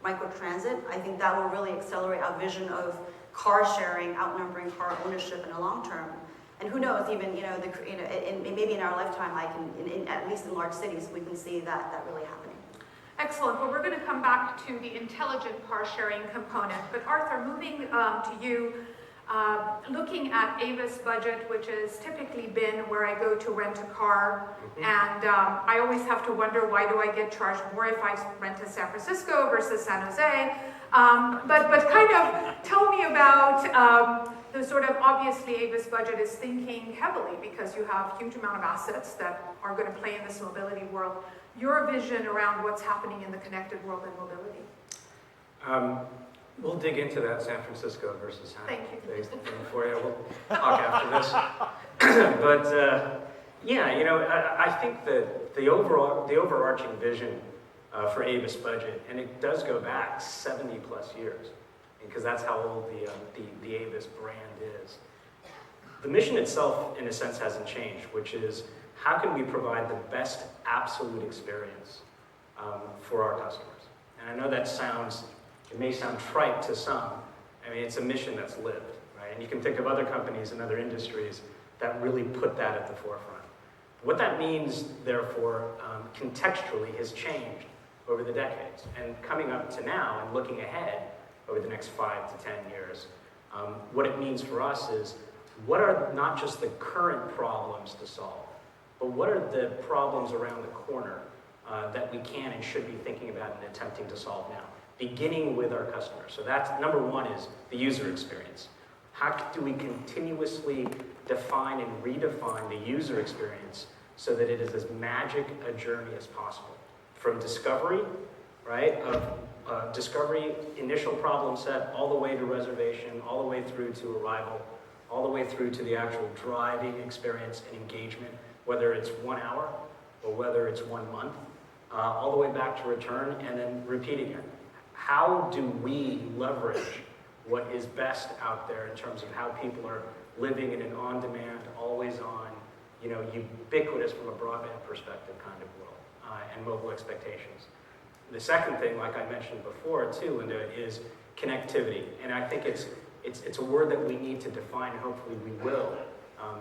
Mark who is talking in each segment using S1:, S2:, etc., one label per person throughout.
S1: microtransit. I think that will really accelerate our vision of car sharing, outnumbering car ownership in the long term. And who knows, even maybe in our lifetime, at least in large cities, we can see that really happening.
S2: Excellent. Well, we're going to come back to the intelligent car sharing component. But Arthur, moving to you, looking at Avis Budget, which has typically been where I go to rent a car, and I always have to wonder, why do I get charged more if I rent to San Francisco versus San Jose? But kind of tell me about the sort of, obviously Avis Budget is thinking heavily because you have a huge amount of assets that are going to play in this mobility world. Your vision around what's happening in the connected world and mobility.
S3: We'll dig into that San Francisco versus San
S2: Jose
S3: thing for you. We'll talk after this. But yeah, you know, I think that the overarching vision for Avis Budget, and it does go back 70 plus years, because that's how old the Avis brand is. The mission itself, in a sense, hasn't changed, which is how can we provide the best absolute experience for our customers? And I know that it may sound trite to some. I mean, it's a mission that's lived, right? And you can think of other companies and other industries that really put that at the forefront. What that means, therefore, contextually has changed over the decades. And coming up to now and looking ahead over the next 5 to 10 years, what it means for us is, what are not just the current problems to solve, but what are the problems around the corner that we can and should be thinking about and attempting to solve now, beginning with our customers. So that's number one, is the user experience. How do we continuously define and redefine the user experience so that it is as magic a journey as possible? From discovery, right, of discovery, initial problem set, all the way to reservation, all the way through to arrival, all the way through to the actual driving experience and engagement, whether it's 1 hour or whether it's 1 month, all the way back to return and then repeat again. How do we leverage what is best out there in terms of how people are living in an on-demand, always-on, you know, ubiquitous from a broadband perspective kind of world, and mobile expectations? The second thing, like I mentioned before too, Linda, is connectivity. And I think it's a word that we need to define, and hopefully we will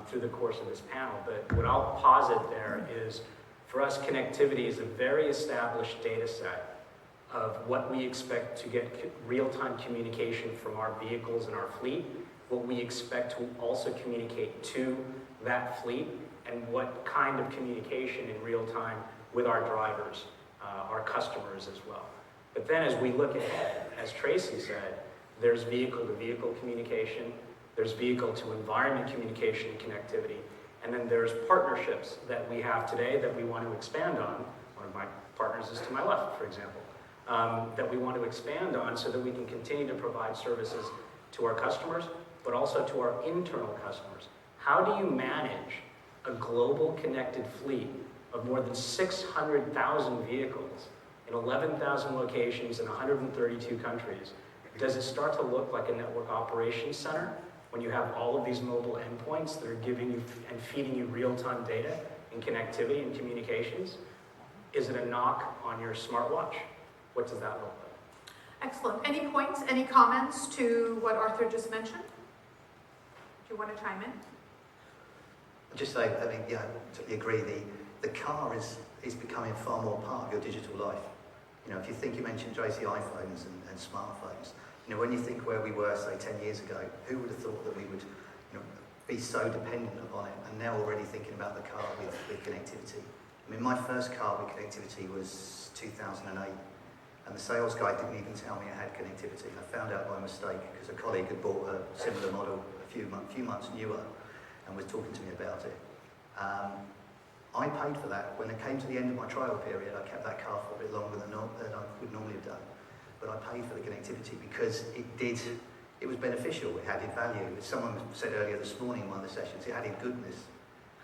S3: through the course of this panel. But what I'll posit there is, for us, connectivity is a very established data set of what we expect to get real-time communication from our vehicles and our fleet, what we expect to also communicate to that fleet, and what kind of communication in real time with our drivers, our customers as well. But then as we look ahead, as Tracy said, there's vehicle-to-vehicle communication, there's vehicle-to-environment communication and connectivity, and then there's partnerships that we have today that we want to expand on. One of my partners is to my left, for example, that we want to expand on so that we can continue to provide services to our customers, but also to our internal customers. How do you manage a global connected fleet of more than 600,000 vehicles in 11,000 locations in 132 countries? Does it start to look like a network operations center when you have all of these mobile endpoints that are giving you and feeding you real-time data and connectivity and communications? Is it a knock on your smartwatch? What does that look like?
S2: Excellent. Any points, any comments to what Arthur just mentioned? Do you want to chime in?
S4: Just say, I mean, yeah, I totally agree. The car is becoming far more part of your digital life. You know, if you think, you mentioned, Tracy, iPhones and smartphones. You know, when you think where we were, say, 10 years ago, who would have thought that we would, you know, be so dependent upon it, and now already thinking about the car with connectivity. I mean, my first car with connectivity was 2008, and the sales guy didn't even tell me I had connectivity. I found out by mistake because a colleague had bought a similar model a few months newer and was talking to me about it. I paid for that. When it came to the end of my trial period, I kept that car for a bit longer than I would normally have done. But I paid for the connectivity because it was beneficial, it added value. As someone said earlier this morning in one of the sessions, it added goodness.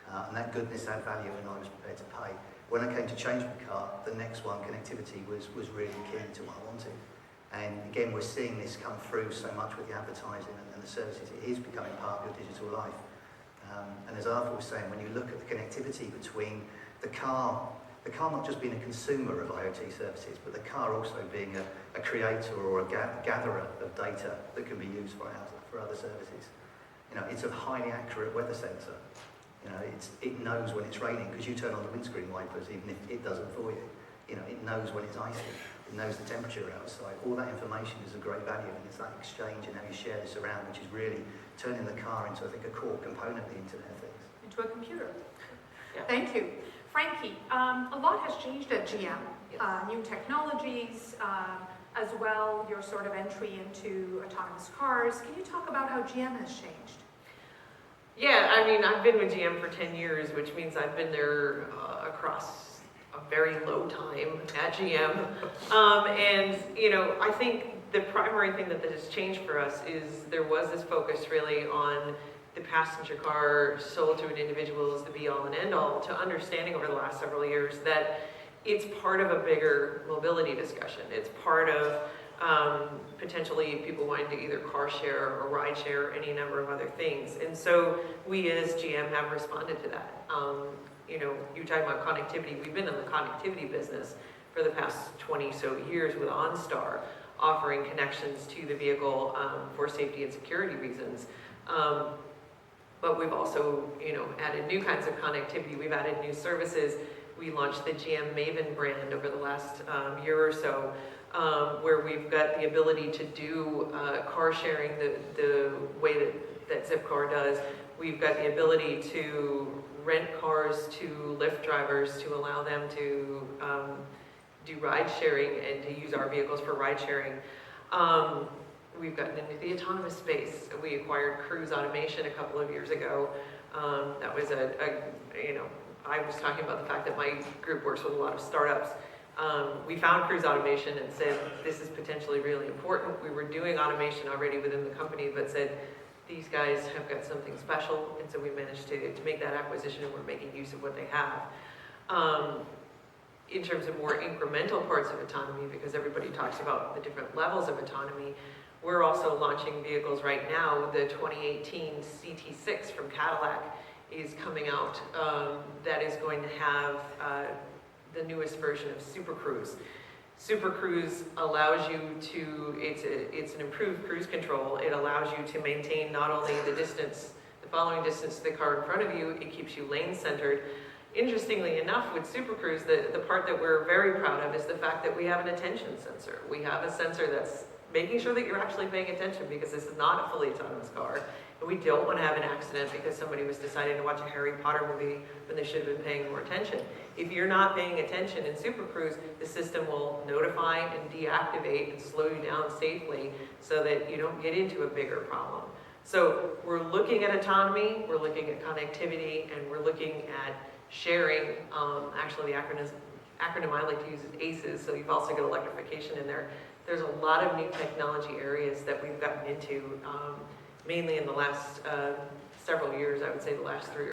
S4: And that goodness had value, and I was prepared to pay. When I came to change my car, the next one, connectivity, was really key to what I wanted. And again, we're seeing this come through so much with the advertising and the services. It is becoming part of your digital life. And as Arthur was saying, when you look at the connectivity between the car the car not just being a consumer of IoT services, but the car also being a creator or a gatherer of data that can be used for other services. You know, it's a highly accurate weather sensor. You know, it knows when it's raining because you turn on the windscreen wipers even if it doesn't for you. You know, it knows when it's icy. It knows the temperature outside. All that information is of great value, and it's that exchange and how you share this around, which is really turning the car into, I think, a core component of the Internet of Things.
S2: Into a computer.
S3: Yeah.
S2: Thank you. Frankie, a lot has changed at GM. New technologies, as well, your sort of entry into autonomous cars. Can you talk about how GM has changed?
S5: Yeah, I mean, I've been with GM for 10 years, which means I've been there across a very low time at GM. And, you know, I think the primary thing that has changed for us is there was this focus really on the passenger car sold to an individual as the be-all and end-all, to understanding over the last several years that it's part of a bigger mobility discussion. It's part of potentially people wanting to either car share or ride share or any number of other things. And so we as GM have responded to that. You know, you're talking about connectivity. We've been in the connectivity business for the past 20 so years with OnStar, offering connections to the vehicle for safety and security reasons. But we've also, you know, added new kinds of connectivity. We've added new services. We launched the GM Maven brand over the last year or so, where we've got the ability to do car sharing the way that Zipcar does. We've got the ability to rent cars to Lyft drivers to allow them to do ride sharing and to use our vehicles for ride sharing. We've gotten into the autonomous space. We acquired Cruise Automation a couple of years ago. That was you know, I was talking about the fact that my group works with a lot of startups. We found Cruise Automation and said, this is potentially really important. We were doing automation already within the company, but said, these guys have got something special. And so we managed to make that acquisition, and we're making use of what they have. In terms of more incremental parts of autonomy, because everybody talks about the different levels of autonomy, we're also launching vehicles right now. The 2018 CT6 from Cadillac is coming out that is going to have the newest version of Super Cruise. Super Cruise allows you to, it's an improved cruise control. It allows you to maintain not only the distance, the following distance to the car in front of you, it keeps you lane centered. Interestingly enough, with Super Cruise, the part that we're very proud of is the fact that we have an attention sensor. We have a sensor that's making sure that you're actually paying attention, because this is not a fully autonomous car. And we don't want to have an accident because somebody was deciding to watch a Harry Potter movie when they should have been paying more attention. If you're not paying attention in Super Cruise, the system will notify and deactivate and slow you down safely so that you don't get into a bigger problem. So we're looking at autonomy, we're looking at connectivity, and we're looking at sharing. Actually, the acronym I like to use is ACES, so you've also got electrification in there. There's a lot of new technology areas that we've gotten into, mainly in the last several years, I would say the last 3 or